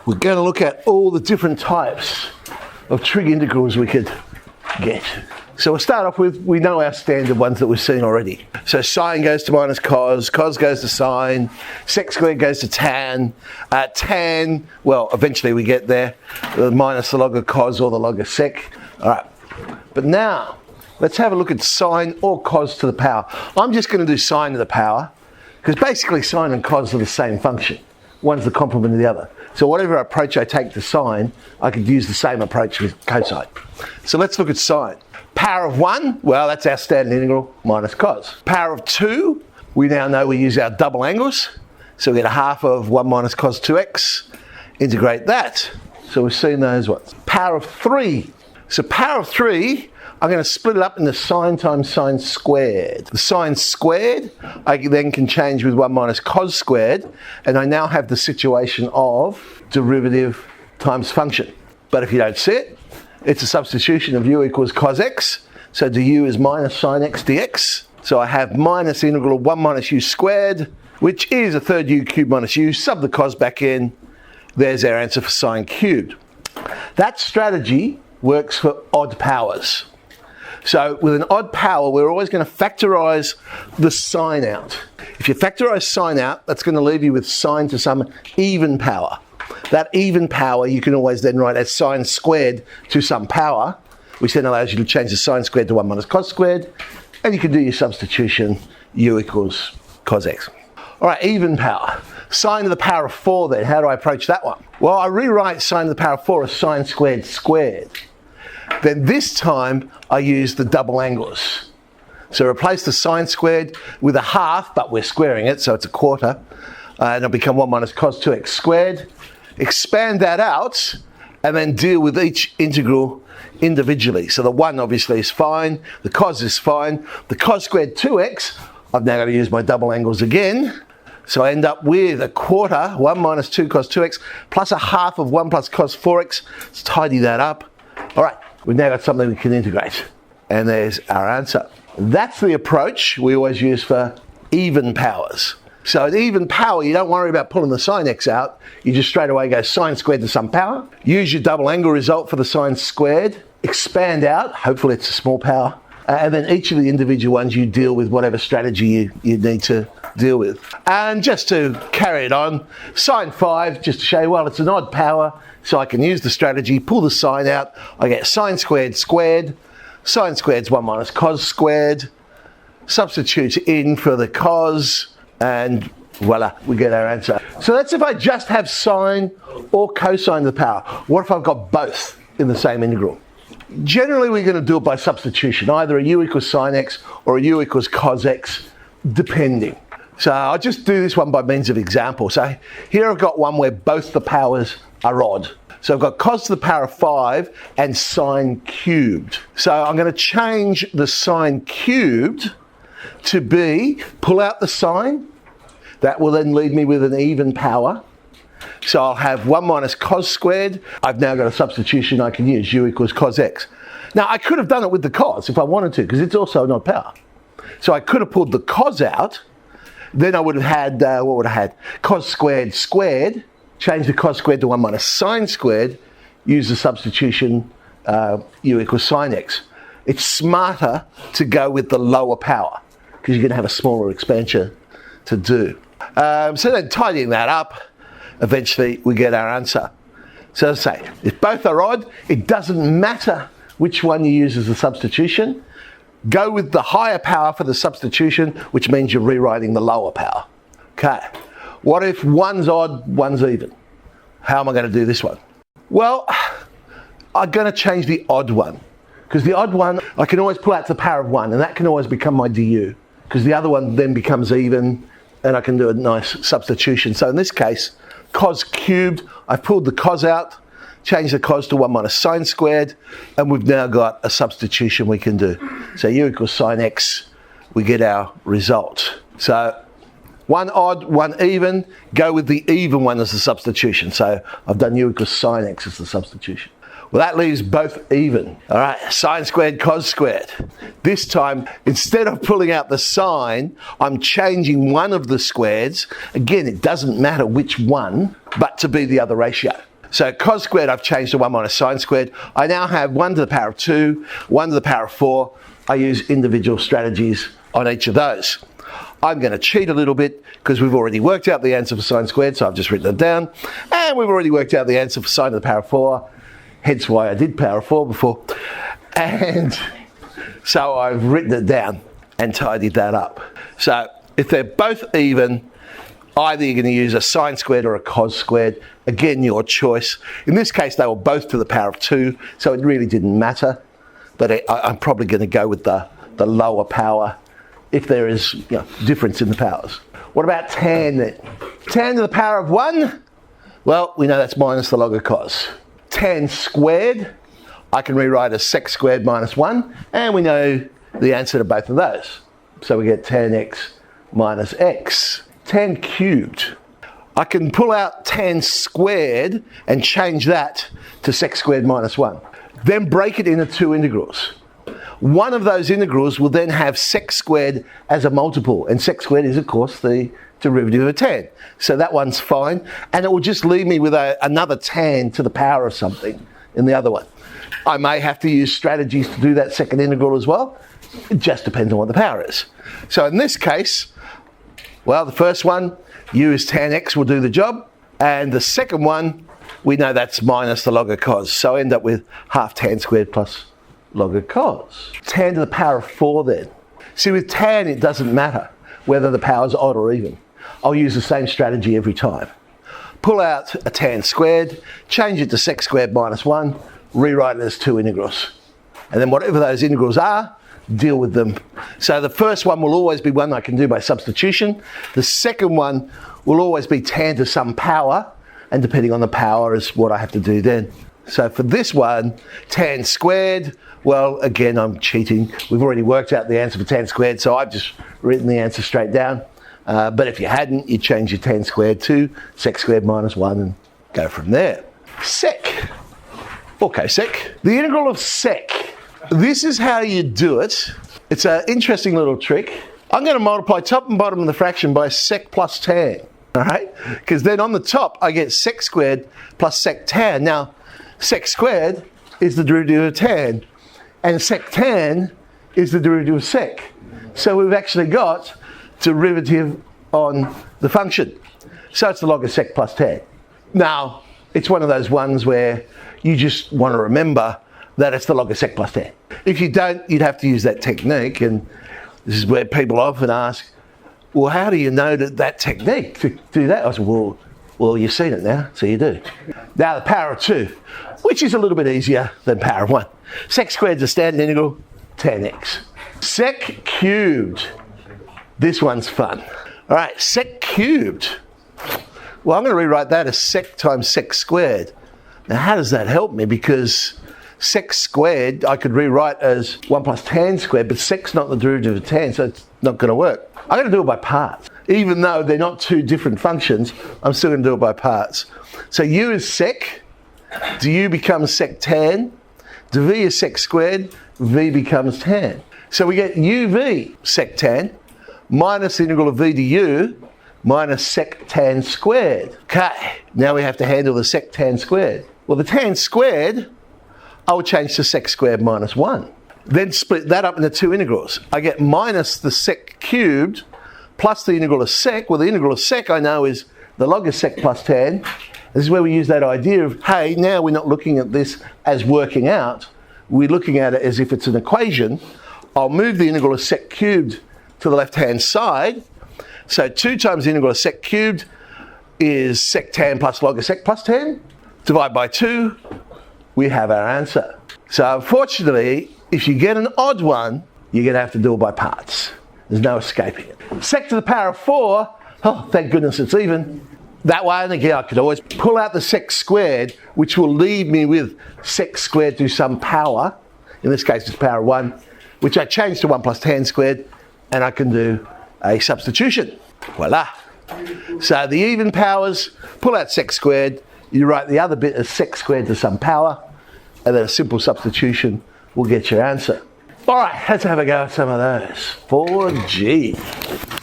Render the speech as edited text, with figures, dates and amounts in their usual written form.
we're going to look at all the different types of trig integrals we could get. So we'll start off with, we know our standard ones that we've seen already. So sine goes to minus cos, cos goes to sine, sec squared goes to tan, tan, well, eventually we get there, minus the log of cos or the log of sec. All right, but now let's have a look at sine or cos to the power. I'm just going to do sine to the power, because basically sine and cos are the same function. One's the complement of the other. So whatever approach I take to sine, I could use the same approach with cosine. So let's look at sine. Power of 1, well, that's our standard integral, minus cos. Power of 2, we now know we use our double angles. So we get a half of 1 minus cos 2x. Integrate that. So we've seen those ones. Power of 3. So power of 3, I'm going to split it up into sine times sine squared. The sine squared, I then can change with 1 minus cos squared, and I now have the situation of derivative times function. But if you don't see it, it's a substitution of u equals cos x, so du is minus sine x dx. So I have minus the integral of 1 minus u squared, which is a third u cubed minus u, sub the cos back in, there's our answer for sine cubed. That strategy works for odd powers. So with an odd power, we're always going to factorise the sine out. If you factorise sine out, that's going to leave you with sine to some even power. That even power you can always then write as sine squared to some power, which then allows you to change the sine squared to 1 minus cos squared, and you can do your substitution, u equals cos x. All right, even power. Sine to the power of 4 then, how do I approach that one? Well, I rewrite sine to the power of 4 as sine squared squared. Then this time I use the double angles. So replace the sine squared with a half, but we're squaring it, so it's a quarter, and it'll become 1 minus cos 2x squared. Expand that out, and then deal with each integral individually. So the 1 obviously is fine, the cos is fine, the cos squared 2x, I've now got to use my double angles again. So I end up with a quarter, 1 minus 2 cos 2x, plus a half of 1 plus cos 4x. Let's tidy that up. All right, we've now got something we can integrate. And there's our answer. That's the approach we always use for even powers. So at even power, you don't worry about pulling the sine x out. You just straight away go sine squared to some power. Use your double angle result for the sine squared. Expand out, hopefully it's a small power. And then each of the individual ones you deal with whatever strategy you need to deal with. And just to carry it on, sine 5, just to show you, well, it's an odd power, so I can use the strategy, pull the sine out, I get sine squared squared. Sine squared's 1 minus cos squared. Substitute in for the cos, and voila, we get our answer. So that's if I just have sine or cosine to the power. What if I've got both in the same integral? Generally, we're going to do it by substitution, either a u equals sine x or a u equals cos x, depending. So I'll just do this one by means of example. So here I've got one where both the powers are odd. So I've got cos to the power of 5 and sine cubed. So I'm going to change the sine cubed to be, pull out the sine. That will then leave me with an even power. So I'll have 1 minus cos squared. I've now got a substitution I can use, u equals cos x. Now I could have done it with the cos if I wanted to, because it's also an odd power. So I could have pulled the cos out. Then I would have had, what would I have had? Cos squared squared. Change the cos squared to 1 minus sine squared. Use the substitution, u equals sine x. It's smarter to go with the lower power, because you're going to have a smaller expansion to do. So then tidying that up, eventually we get our answer. So as I say, if both are odd, it doesn't matter which one you use as a substitution. Go with the higher power for the substitution, which means you're rewriting the lower power. Okay, what if one's odd, one's even? How am I going to do this one? Well, I'm going to change the odd one, because the odd one, I can always pull out to the power of 1, and that can always become my du, because the other one then becomes even, and I can do a nice substitution. So in this case, cos cubed, I've pulled the cos out, changed the cos to 1 minus sine squared, and we've now got a substitution we can do. So u equals sine x, we get our result. So one odd, one even, go with the even one as the substitution. So I've done u equals sine x as the substitution. Well, that leaves both even. All right, sine squared, cos squared. This time, instead of pulling out the sine, I'm changing one of the squareds. Again, it doesn't matter which one, but to be the other ratio. So cos squared I've changed to 1 minus sine squared. I now have 1 to the power of 2, 1 to the power of 4. I use individual strategies on each of those. I'm going to cheat a little bit because we've already worked out the answer for sine squared, so I've just written it down. And we've already worked out the answer for sine to the power of 4, hence why I did power of 4 before. And so I've written it down and tidied that up. So if they're both even, either you're going to use a sine squared or a cos squared. Again, your choice. In this case, they were both to the power of 2, so it really didn't matter. But I'm probably going to go with the lower power if there is difference in the powers. What about tan then? Tan to the power of 1? Well, we know that's minus the log of cos. Tan squared, I can rewrite as sec squared minus 1, and we know the answer to both of those. So we get tan x minus x. Tan cubed, I can pull out tan squared and change that to sec squared minus 1. Then break it into 2 integrals. One of those integrals will then have sec squared as a multiple, and sec squared is of course the derivative of tan. So that one's fine, and it will just leave me with another tan to the power of something in the other one. I may have to use strategies to do that second integral as well. It just depends on what the power is. So in this case, well, the first one, u is tan x will do the job, and the second one, we know that's minus the log of cos. So I end up with half tan squared plus log of cos. Tan to the power of 4 then. See, with tan it doesn't matter whether the power's odd or even. I'll use the same strategy every time. Pull out a tan squared, change it to sec squared minus 1, rewrite it as 2 integrals. And then whatever those integrals are, deal with them. So the first one will always be one I can do by substitution. The second one will always be tan to some power, and depending on the power is what I have to do then. So for this one, tan squared, well, again, I'm cheating. We've already worked out the answer for tan squared, so I've just written the answer straight down. But if you hadn't, you'd change your tan squared to sec squared minus 1 and go from there. Sec, or cosec. The integral of sec. This is how you do it. It's an interesting little trick. I'm going to multiply top and bottom of the fraction by sec plus tan. All right? Because then on the top, I get sec squared plus sec tan. Now, sec squared is the derivative of tan, and sec tan is the derivative of sec. So we've actually got derivative on the function. So it's the log of sec plus tan. Now, it's one of those ones where you just want to remember that it's the log of sec plus tan. If you don't, you'd have to use that technique, and this is where people often ask, well, how do you know that technique to do that? I said, well, you've seen it now, so you do. Now the power of 2, which is a little bit easier than power of 1. Sec squared is a standard integral, tan x. Sec cubed, this one's fun. All right, sec cubed. Well, I'm going to rewrite that as sec times sec squared. Now how does that help me? Because sec squared I could rewrite as 1 plus tan squared, but sec's not the derivative of tan, so it's not going to work. I'm going to do it by parts. Even though they're not two different functions, I'm still going to do it by parts. So u is sec, du becomes sec tan, dv is sec squared, v becomes tan. So we get uv sec tan minus the integral of v du minus sec tan squared. Okay, now we have to handle the sec tan squared. Well, the tan squared, I will change to sec squared minus 1. Then split that up into 2 integrals. I get minus the sec cubed plus the integral of sec. Well, the integral of sec I know is the log of sec plus tan. This is where we use that idea of, hey, now we're not looking at this as working out. We're looking at it as if it's an equation. I'll move the integral of sec cubed to the left-hand side. So 2 times the integral of sec cubed is sec tan plus log of sec plus tan. Divide by 2, we have our answer. So unfortunately, if you get an odd one, you're going to have to do it by parts. There's no escaping it. Sec to the power of 4, oh, thank goodness it's even. That one, again, I could always pull out the sec squared, which will leave me with sec squared to some power. In this case, it's power of 1, which I change to 1 plus tan squared, and I can do a substitution. Voila. So the even powers, pull out sec squared, you write the other bit as sec squared to some power, and then a simple substitution will get your answer. All right, let's have a go at some of those. 4G.